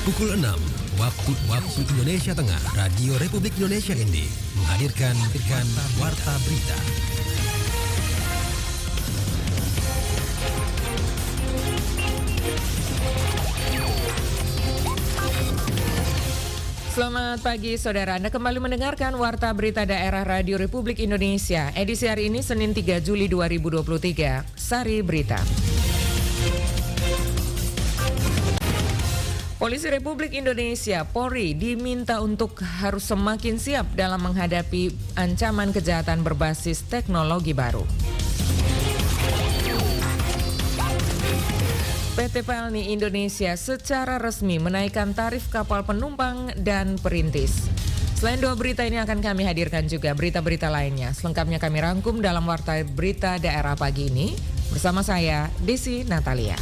Pukul 6 waktu Indonesia Tengah, Radio Republik Indonesia ND menghadirkan Warta Berita. Selamat pagi saudara, Anda kembali mendengarkan Warta Berita Daerah Radio Republik Indonesia. Edisi hari ini Senin 3 Juli 2023. Sari Berita. Polisi Republik Indonesia, Polri, diminta untuk harus semakin siap dalam menghadapi ancaman kejahatan berbasis teknologi baru. PT Pelni Indonesia secara resmi menaikkan tarif kapal penumpang dan perintis. Selain dua berita ini akan kami hadirkan juga berita-berita lainnya. Selengkapnya kami rangkum dalam Warta Berita Daerah pagi ini bersama saya, Desi Natalia.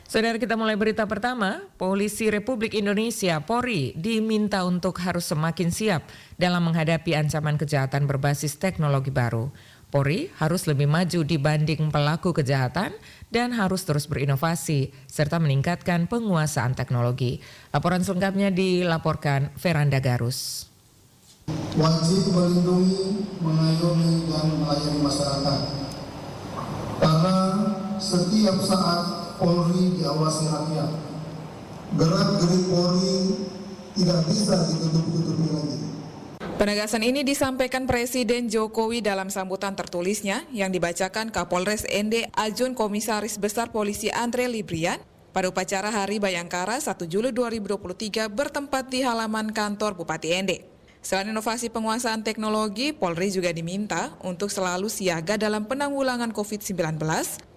Saudara, kita mulai berita pertama. Polisi Republik Indonesia, Polri, diminta untuk harus semakin siap dalam menghadapi ancaman kejahatan berbasis teknologi baru. Polri harus lebih maju dibanding pelaku kejahatan dan harus terus berinovasi serta meningkatkan penguasaan teknologi. Laporan selengkapnya dilaporkan Veranda Garus. Wajib melindungi, mengayomi, dan melayani masyarakat. Karena setiap saat Polri diawasi rakyat. Gerak-gerik Polri tidak bisa ditutup-tutupi lagi. Penegasan ini disampaikan Presiden Jokowi dalam sambutan tertulisnya yang dibacakan Kapolres ND Ajun Komisaris Besar Polisi Andre Librian pada upacara Hari Bayangkara 1 Juli 2023 bertempat di halaman kantor Bupati ND. Selain inovasi penguasaan teknologi, Polri juga diminta untuk selalu siaga dalam penanggulangan COVID-19,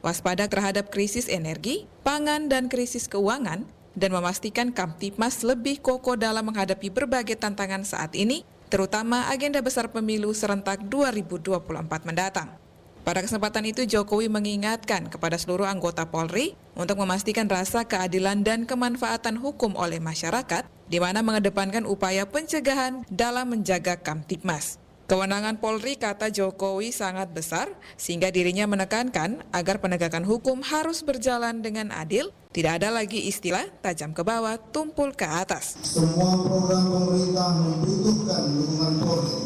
waspada terhadap krisis energi, pangan, dan krisis keuangan, dan memastikan Kamtibmas lebih kokoh dalam menghadapi berbagai tantangan saat ini, terutama agenda besar pemilu serentak 2024 mendatang. Pada kesempatan itu, Jokowi mengingatkan kepada seluruh anggota Polri untuk memastikan rasa keadilan dan kemanfaatan hukum oleh masyarakat, di mana mengedepankan upaya pencegahan dalam menjaga Kamtibmas. Kewenangan Polri, kata Jokowi, sangat besar, sehingga dirinya menekankan agar penegakan hukum harus berjalan dengan adil, tidak ada lagi istilah tajam ke bawah, tumpul ke atas. Semua program pemerintah membutuhkan dukungan Polri,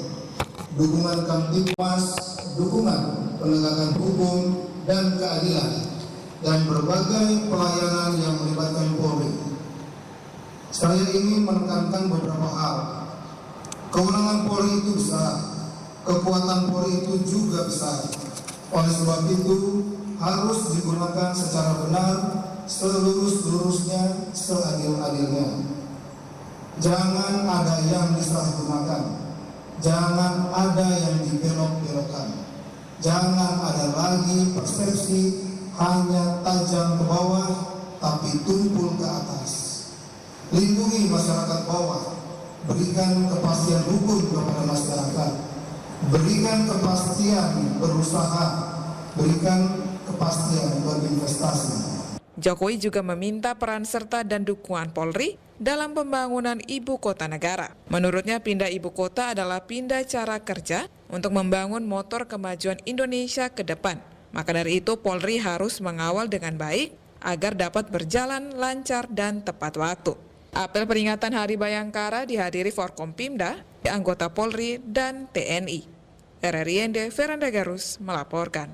dukungan Kamtibmas, dukungan penegakan hukum dan keadilan, dan berbagai pelayanan yang melibatkan Polri. Saya ingin menekankan beberapa hal. Kewenangan Polri itu besar, kekuatan Polri itu juga besar. Oleh sebab itu harus digunakan secara benar, selurus-lurusnya, seadil-adilnya. Jangan ada yang disalahgunakan, jangan ada yang dibelok-belokkan, jangan ada lagi persepsi hanya tajam ke bawah tapi tumpul ke atas. Lindungi masyarakat bawah, berikan kepastian hukum kepada masyarakat, berikan kepastian berusaha, berikan kepastian berinvestasi. Jokowi juga meminta peran serta dan dukungan Polri dalam pembangunan ibu kota negara. Menurutnya, pindah ibu kota adalah pindah cara kerja untuk membangun motor kemajuan Indonesia ke depan. Maka dari itu, Polri harus mengawal dengan baik agar dapat berjalan lancar dan tepat waktu. Apel peringatan Hari Bayangkara dihadiri Forkompimda, anggota Polri, dan TNI. RRI ND Veranda Garus melaporkan.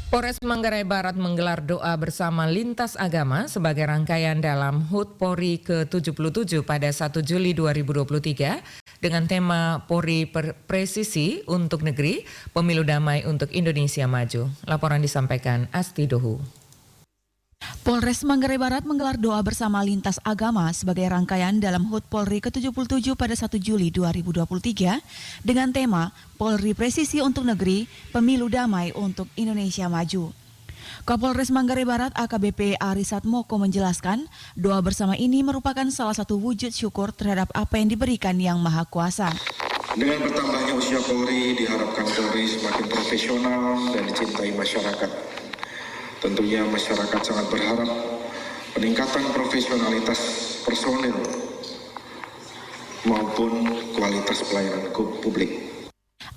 Polres Manggarai Barat menggelar doa bersama lintas agama sebagai rangkaian dalam HUT Polri ke-77 pada 1 Juli 2023 dengan tema Polri Presisi untuk Negeri, Pemilu Damai untuk Indonesia Maju. Laporan disampaikan Asti Dohu. Polres Manggarai Barat menggelar doa bersama lintas agama sebagai rangkaian dalam HUT Polri ke-77 pada 1 Juli 2023 dengan tema Polri Presisi untuk Negeri, Pemilu Damai untuk Indonesia Maju. Kapolres Manggarai Barat AKBP Arisat Moko menjelaskan, doa bersama ini merupakan salah satu wujud syukur terhadap apa yang diberikan Yang Maha Kuasa. Dengan bertambahnya usia Polri, diharapkan Polri semakin profesional dan dicintai masyarakat. Tentunya masyarakat sangat berharap peningkatan profesionalitas personil maupun kualitas pelayanan publik.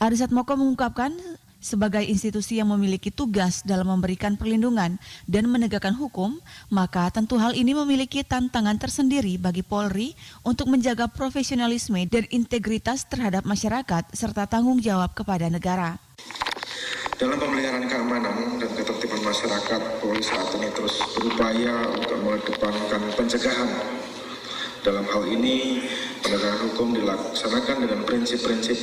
Arisatmoko mengungkapkan sebagai institusi yang memiliki tugas dalam memberikan perlindungan dan menegakkan hukum, maka tentu hal ini memiliki tantangan tersendiri bagi Polri untuk menjaga profesionalisme dan integritas terhadap masyarakat serta tanggung jawab kepada negara. Dalam pemeliharaan keamanan dan ketertiban masyarakat, Polri saat ini terus berupaya untuk mengedepankan pencegahan. Dalam hal ini, penegakan hukum dilaksanakan dengan prinsip-prinsip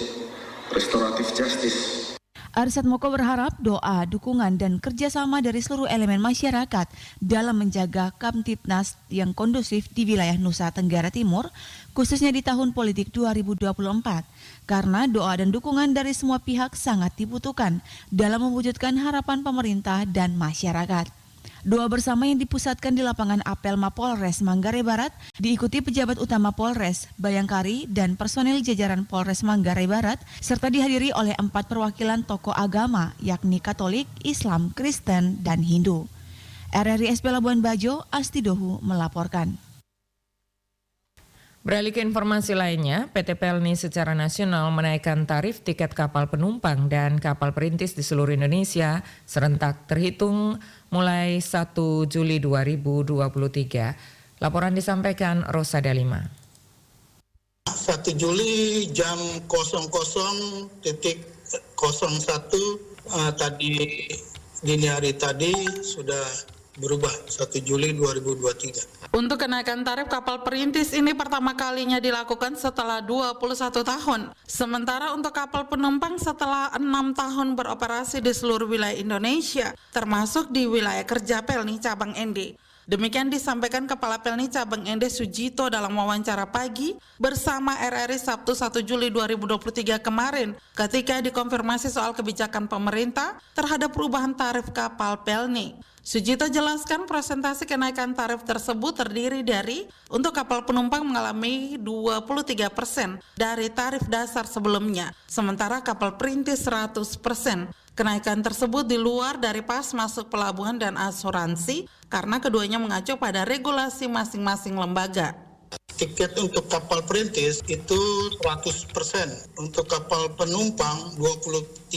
restoratif justice. Arisatmoko berharap doa, dukungan, dan kerjasama dari seluruh elemen masyarakat dalam menjaga Kamtibnas yang kondusif di wilayah Nusa Tenggara Timur, khususnya di tahun politik 2024. Karena doa dan dukungan dari semua pihak sangat dibutuhkan dalam mewujudkan harapan pemerintah dan masyarakat. Doa bersama yang dipusatkan di lapangan apel Mapolres Manggarai Barat diikuti pejabat utama Polres, Bayangkari, dan personel jajaran Polres Manggarai Barat, serta dihadiri oleh 4 perwakilan tokoh agama, yakni Katolik, Islam, Kristen, dan Hindu. RRI SP Labuan Bajo, Astidohu melaporkan. Beralih ke informasi lainnya, PT Pelni secara nasional menaikkan tarif tiket kapal penumpang dan kapal perintis di seluruh Indonesia serentak terhitung mulai 1 Juli 2023. Laporan disampaikan Rosada Lima. 1 Juli jam 00.01 tadi dini hari tadi sudah berubah 1 Juli 2023. Untuk kenaikan tarif kapal perintis ini pertama kalinya dilakukan setelah 21 tahun. Sementara untuk kapal penumpang setelah 6 tahun beroperasi di seluruh wilayah Indonesia, termasuk di wilayah kerja Pelni Cabang ND. Demikian disampaikan Kepala Pelni Cabang ND Sujito dalam wawancara pagi bersama RRI Sabtu 1 Juli 2023 kemarin ketika dikonfirmasi soal kebijakan pemerintah terhadap perubahan tarif kapal Pelni. Sujito jelaskan presentasi kenaikan tarif tersebut terdiri dari untuk kapal penumpang mengalami 23% dari tarif dasar sebelumnya, sementara kapal perintis 100%. Kenaikan tersebut di luar dari pas masuk pelabuhan dan asuransi karena keduanya mengacu pada regulasi masing-masing lembaga. Tiket untuk kapal perintis itu 100%, untuk kapal penumpang 23%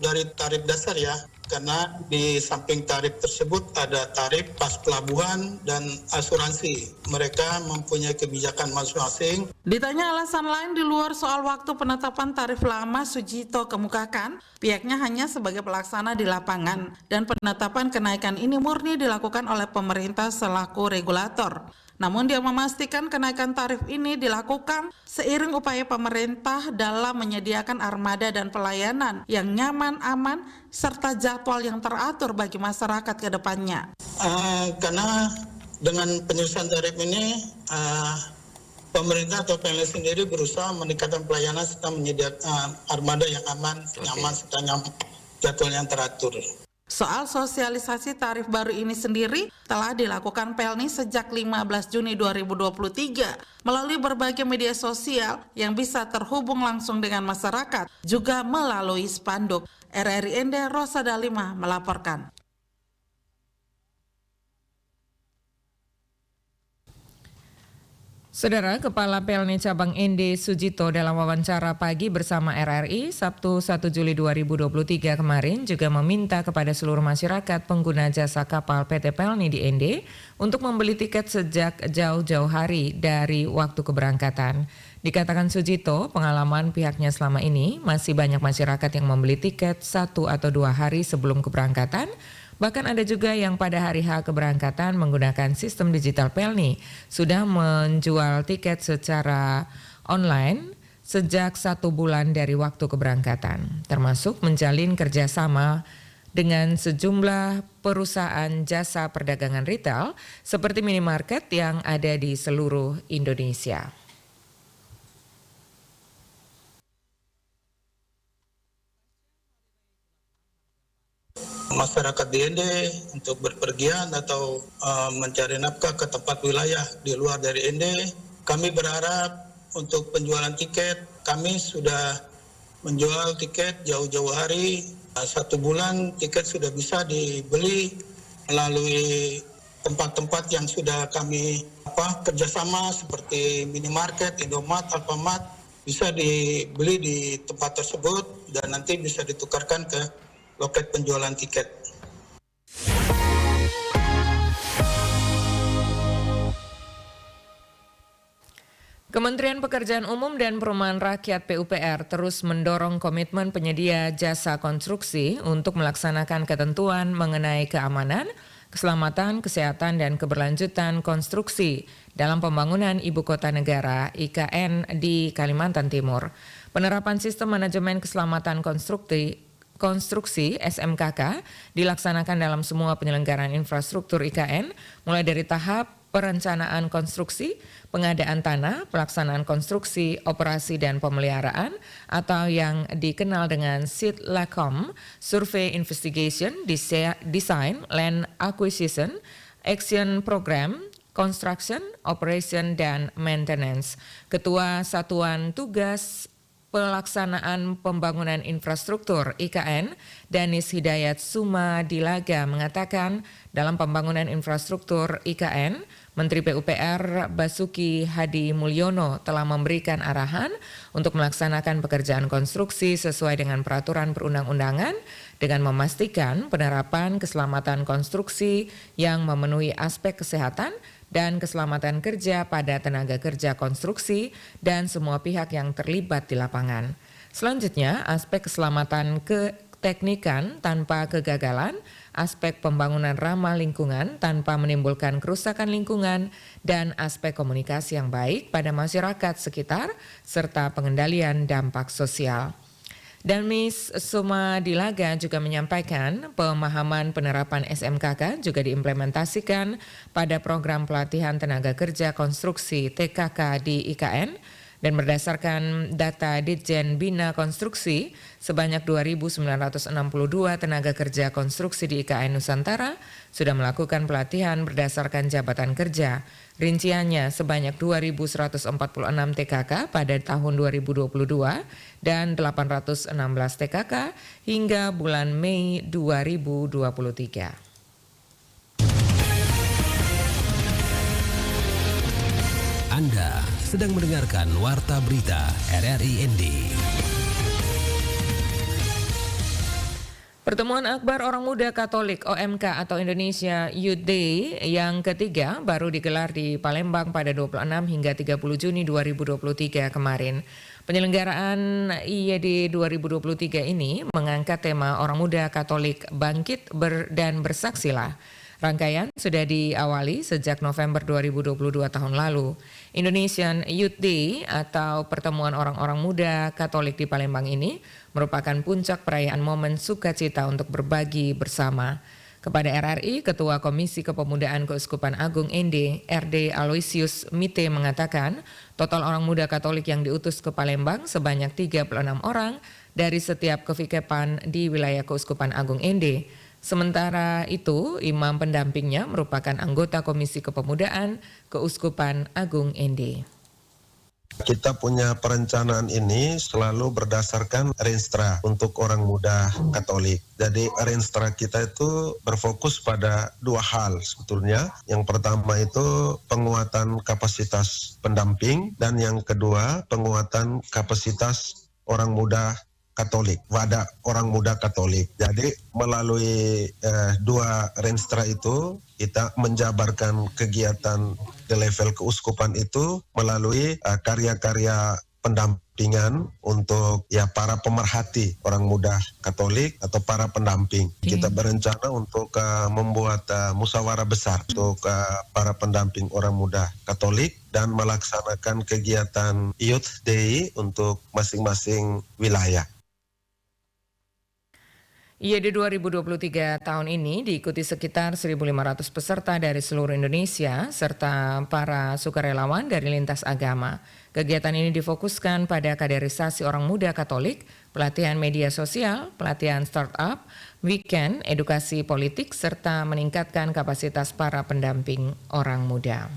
dari tarif dasar ya, karena di samping tarif tersebut ada tarif pas pelabuhan dan asuransi. Mereka mempunyai kebijakan masing-masing. Ditanya alasan lain di luar soal waktu penetapan tarif lama, Sujito kemukakan pihaknya hanya sebagai pelaksana di lapangan dan penetapan kenaikan ini murni dilakukan oleh pemerintah selaku regulator. Namun dia memastikan kenaikan tarif ini dilakukan seiring upaya pemerintah dalam menyediakan armada dan pelayanan yang nyaman, aman, serta jadwal yang teratur bagi masyarakat ke depannya. Karena dengan penyusunan tarif ini, pemerintah atau PLN sendiri berusaha meningkatkan pelayanan serta menyediakan armada yang aman, nyaman, serta jadwal yang teratur. Soal sosialisasi tarif baru ini sendiri telah dilakukan Pelni sejak 15 Juni 2023 melalui berbagai media sosial yang bisa terhubung langsung dengan masyarakat, juga melalui spanduk. RRI ND Rosada Lima melaporkan. Saudara, Kepala Pelni Cabang ND Sujito dalam wawancara pagi bersama RRI Sabtu 1 Juli 2023 kemarin juga meminta kepada seluruh masyarakat pengguna jasa kapal PT Pelni di ND untuk membeli tiket sejak jauh-jauh hari dari waktu keberangkatan. Dikatakan Sujito, pengalaman pihaknya selama ini masih banyak masyarakat yang membeli tiket 1 atau 2 hari sebelum keberangkatan. Bahkan ada juga yang pada hari H keberangkatan menggunakan sistem digital Pelni sudah menjual tiket secara online sejak 1 bulan dari waktu keberangkatan, termasuk menjalin kerjasama dengan sejumlah perusahaan jasa perdagangan retail seperti minimarket yang ada di seluruh Indonesia. Masyarakat di ND untuk berpergian atau mencari nafkah ke tempat wilayah di luar dari ND, kami berharap untuk penjualan tiket, kami sudah menjual tiket jauh-jauh hari, 1 bulan tiket sudah bisa dibeli melalui tempat-tempat yang sudah kami kerjasama seperti minimarket, Indomaret, Alfamart bisa dibeli di tempat tersebut dan nanti bisa ditukarkan ke loket penjualan tiket. Kementerian Pekerjaan Umum dan Perumahan Rakyat PUPR terus mendorong komitmen penyedia jasa konstruksi untuk melaksanakan ketentuan mengenai keamanan, keselamatan, kesehatan, dan keberlanjutan konstruksi dalam pembangunan Ibu Kota Negara (IKN) di Kalimantan Timur. Penerapan Sistem Manajemen Keselamatan Konstruksi SMKK dilaksanakan dalam semua penyelenggaraan infrastruktur IKN, mulai dari tahap perencanaan konstruksi, pengadaan tanah, pelaksanaan konstruksi, operasi dan pemeliharaan atau yang dikenal dengan SITLACOM, Survey Investigation, Design, Land Acquisition, Action Program, Construction, Operation, dan Maintenance. Ketua Satuan Tugas Pelaksanaan Pembangunan Infrastruktur IKN, Danis Hidayat Sumadilaga mengatakan dalam pembangunan infrastruktur IKN, Menteri PUPR Basuki Hadi Mulyono telah memberikan arahan untuk melaksanakan pekerjaan konstruksi sesuai dengan peraturan perundang-undangan dengan memastikan penerapan keselamatan konstruksi yang memenuhi aspek kesehatan dan keselamatan kerja pada tenaga kerja konstruksi dan semua pihak yang terlibat di lapangan. Selanjutnya, aspek keselamatan keteknikan tanpa kegagalan, aspek pembangunan ramah lingkungan tanpa menimbulkan kerusakan lingkungan, dan aspek komunikasi yang baik pada masyarakat sekitar, serta pengendalian dampak sosial. Dan Ms. Sumadilaga juga menyampaikan pemahaman penerapan SMKK juga diimplementasikan pada program pelatihan tenaga kerja konstruksi TKK di IKN dan berdasarkan data Ditjen Bina Konstruksi sebanyak 2.962 tenaga kerja konstruksi di IKN Nusantara sudah melakukan pelatihan berdasarkan jabatan kerja. Rinciannya sebanyak 2.146 TKK pada tahun 2022 dan 816 TKK hingga bulan Mei 2023. Anda sedang mendengarkan Warta Berita RRI ND. Pertemuan Akbar Orang Muda Katolik OMK atau Indonesia Youth Day yang ketiga baru digelar di Palembang pada 26 hingga 30 Juni 2023 kemarin. Penyelenggaraan IYD 2023 ini mengangkat tema Orang Muda Katolik Bangkit dan Bersaksilah. Rangkaian sudah diawali sejak November 2022 tahun lalu. Indonesian Youth Day atau Pertemuan Orang-orang Muda Katolik di Palembang ini merupakan puncak perayaan momen sukacita untuk berbagi bersama. Kepada RRI, Ketua Komisi Kepemudaan Keuskupan Agung ND, RD Aloysius Mite mengatakan, total orang muda Katolik yang diutus ke Palembang sebanyak 36 orang dari setiap kevikepan di wilayah Keuskupan Agung ND. Sementara itu, imam pendampingnya merupakan anggota Komisi Kepemudaan Keuskupan Agung ND. Kita punya perencanaan ini selalu berdasarkan Renstra untuk orang muda Katolik. Jadi Renstra kita itu berfokus pada dua hal sebetulnya. Yang pertama itu penguatan kapasitas pendamping dan yang kedua penguatan kapasitas orang muda Katolik, wadah orang muda Katolik. Jadi melalui dua Renstra itu kita menjabarkan kegiatan di level keuskupan itu melalui karya-karya pendampingan untuk para pemerhati orang muda Katolik atau para pendamping. Kita berencana untuk membuat musyawarah besar untuk para pendamping orang muda Katolik dan melaksanakan kegiatan Youth Day untuk masing-masing wilayah. IYD 2023 tahun ini diikuti sekitar 1.500 peserta dari seluruh Indonesia serta para sukarelawan dari lintas agama. Kegiatan ini difokuskan pada kaderisasi orang muda Katolik, pelatihan media sosial, pelatihan startup, weekend, edukasi politik, serta meningkatkan kapasitas para pendamping orang muda.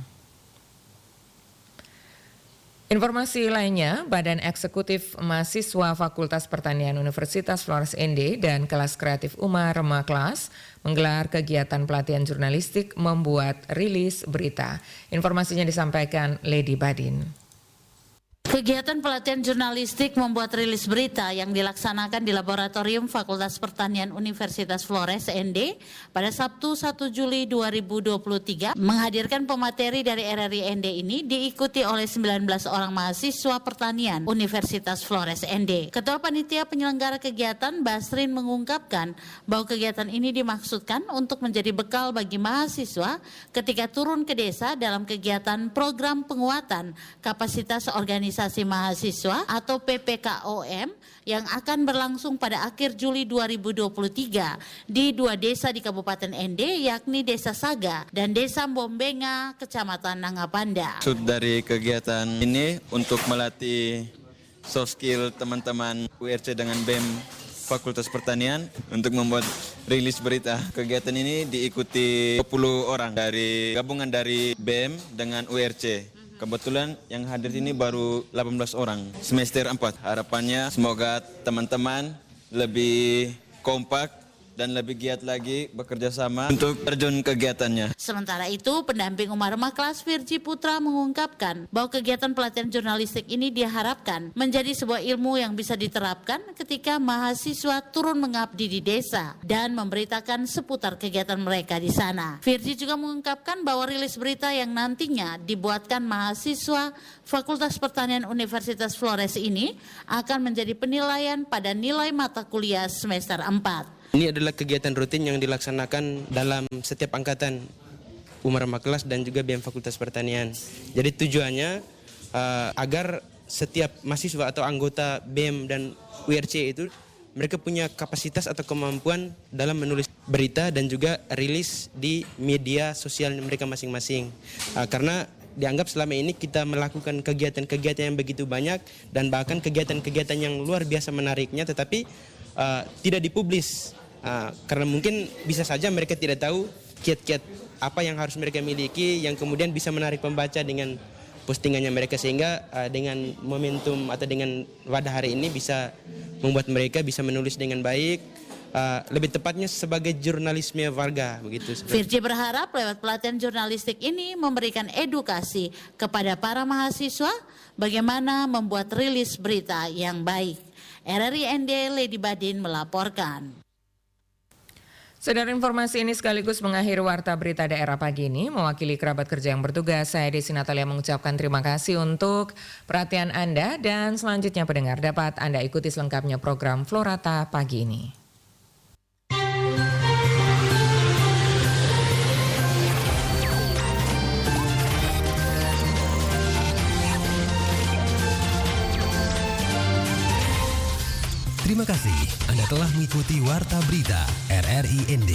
Informasi lainnya, Badan Eksekutif Mahasiswa Fakultas Pertanian Universitas Flores ND dan Kelas Kreatif Umar Remaklas menggelar kegiatan pelatihan jurnalistik membuat rilis berita. Informasinya disampaikan Lady Badin. Kegiatan pelatihan jurnalistik membuat rilis berita yang dilaksanakan di Laboratorium Fakultas Pertanian Universitas Flores ND pada Sabtu 1 Juli 2023 menghadirkan pemateri dari RRI ND ini diikuti oleh 19 orang mahasiswa pertanian Universitas Flores ND. Ketua Panitia Penyelenggara Kegiatan Basrin mengungkapkan bahwa kegiatan ini dimaksudkan untuk menjadi bekal bagi mahasiswa ketika turun ke desa dalam kegiatan program penguatan kapasitas organisasi mahasiswa atau PPKOM yang akan berlangsung pada akhir Juli 2023 di 2 desa di Kabupaten ND, yakni Desa Saga dan Desa Bombenga, Kecamatan Nangapanda. Maksud dari kegiatan ini untuk melatih soft skill teman-teman URC dengan BEM Fakultas Pertanian untuk membuat rilis berita. Kegiatan ini diikuti 20 orang dari gabungan dari BEM dengan URC. Kebetulan yang hadir ini baru 18 orang, semester 4. Harapannya semoga teman-teman lebih kompak dan lebih giat lagi bekerja sama untuk terjun kegiatannya. Sementara itu, pendamping Umar Remaklas Virji Putra mengungkapkan bahwa kegiatan pelatihan jurnalistik ini diharapkan menjadi sebuah ilmu yang bisa diterapkan ketika mahasiswa turun mengabdi di desa dan memberitakan seputar kegiatan mereka di sana. Virji juga mengungkapkan bahwa rilis berita yang nantinya dibuatkan mahasiswa Fakultas Pertanian Universitas Flores ini akan menjadi penilaian pada nilai mata kuliah semester 4. Ini adalah kegiatan rutin yang dilaksanakan dalam setiap angkatan Umar Remaklas dan juga BEM Fakultas Pertanian. Jadi tujuannya agar setiap mahasiswa atau anggota BEM dan URC itu mereka punya kapasitas atau kemampuan dalam menulis berita dan juga rilis di media sosial mereka masing-masing. Karena dianggap selama ini kita melakukan kegiatan-kegiatan yang begitu banyak dan bahkan kegiatan-kegiatan yang luar biasa menariknya tetapi tidak dipublis. Karena mungkin bisa saja mereka tidak tahu kiat-kiat apa yang harus mereka miliki yang kemudian bisa menarik pembaca dengan postingannya mereka, sehingga dengan momentum atau dengan wadah hari ini bisa membuat mereka bisa menulis dengan baik, lebih tepatnya sebagai jurnalisme warga begitu. Virji berharap lewat pelatihan jurnalistik ini memberikan edukasi kepada para mahasiswa bagaimana membuat rilis berita yang baik. RRI ND Lady Badin melaporkan. Saudara, informasi ini sekaligus mengakhiri Warta Berita Daerah pagi ini. Mewakili kerabat kerja yang bertugas, saya Desi Natalia mengucapkan terima kasih untuk perhatian Anda. Dan selanjutnya pendengar dapat Anda ikuti selengkapnya program Florata pagi ini. Terima kasih Anda telah mengikuti Warta Berita RRI ND.